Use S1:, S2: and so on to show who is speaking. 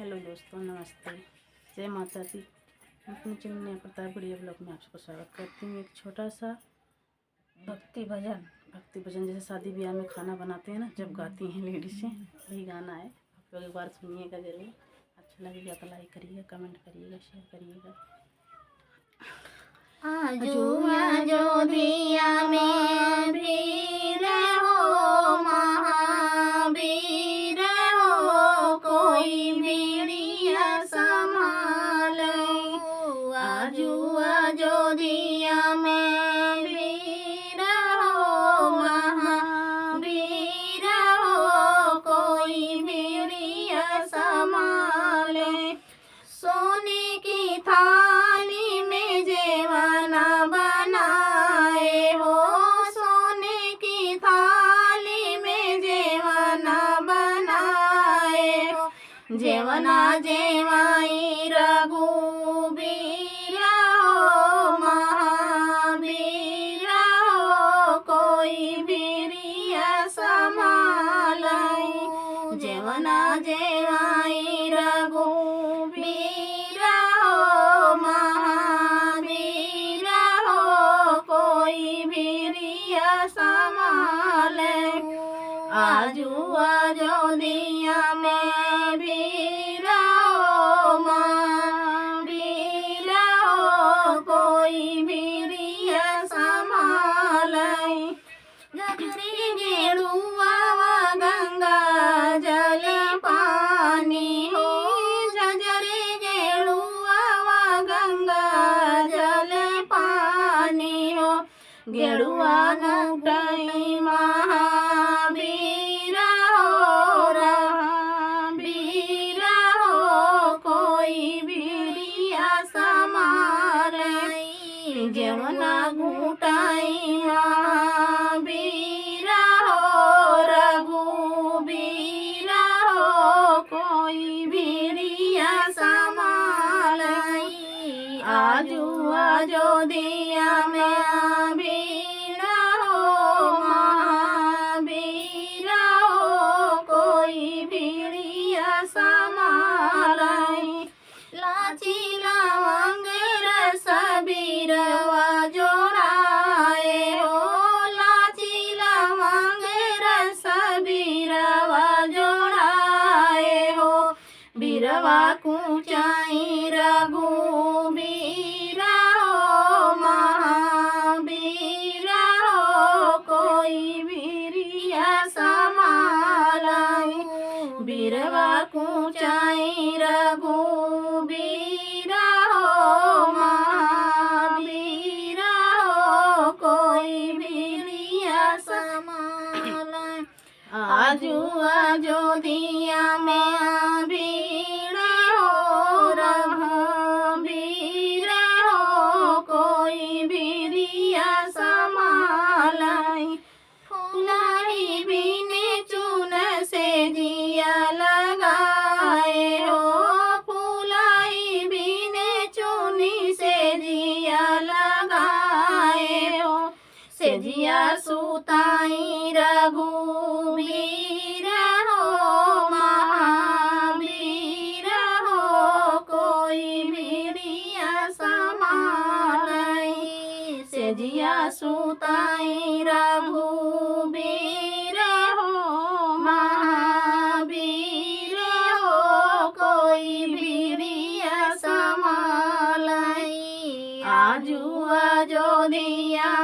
S1: Hello दोस्तों, नमस्ते, जय माता दी। मैं अपने चैनल नया प्रताप बढ़िया ब्लॉग में आपको स्वागत करती हूँ। एक छोटा सा भक्ति भजन जैसे शादी ब्याह में खाना बनाते हैं ना, जब गाती हैं लेडीज़ें, वही गाना है। आप लोग एक बार सुनिएगा ज़रूर। अच्छा लगेगा तो लाइक करिएगा, कमेंट करिएगा, शेयर करिएगा।
S2: आजो दिया में भीर हो महावीर हो, कोई बीड़िया संभाल। आजो दिया में भीर हो महावीर हो, कोई बीड़िया संभाल। सोने की थाली में जेवना बनाए हो, सोने की थाली में जेवना बनाए हो। जेवना जेवाई रघुबीर हो महावीर हो, कोई बीड़िया संभाल। जेवना जेवाई रघुबीर हो महावीर हो, कोई बीड़िया संभाल। आजो दिया में भीर हो महावीर हो, कोई बीड़िया संभाल। गगरी गेरुआ गंगा जल पानी हो, झजरे गेरुआ गंगा जल पानी हो। गेरुआ गंगाई महावीर हो रघुबीर हो, कोई बीड़िया संभाल। जेवना घुटाई महावीर हो रघुबीर हो, कोई बीड़िया संभाल। आजो दिया में भीर हो महावीर हो, कोई बीड़िया संभाल। लाची लवंग रस बीरवा जोड़ाए हो, लाची लवंग रस बीरवा जोड़ाए हो। बीरवा कुचाई रघुबीर हो महावीर हो, कोई बीड़िया संभाल। बीरवा कुचाई रघुबीर हो महावीर हो, कोई बीड़िया संभाल। आजो दिया में भीर हो रघुबीर हो, कोई बीड़िया संभाल। फुलाई बिने चून से जिया लगाए हो, फुलाई बिने चूनी से जिया लगाए हो। से जिया सुताई रघुबीर हो महावीर हो, कोई बीड़िया संभाल। से जिया सुताई रघुबीर हो महावीर हो, कोई बीड़िया संभाल। आजो दिया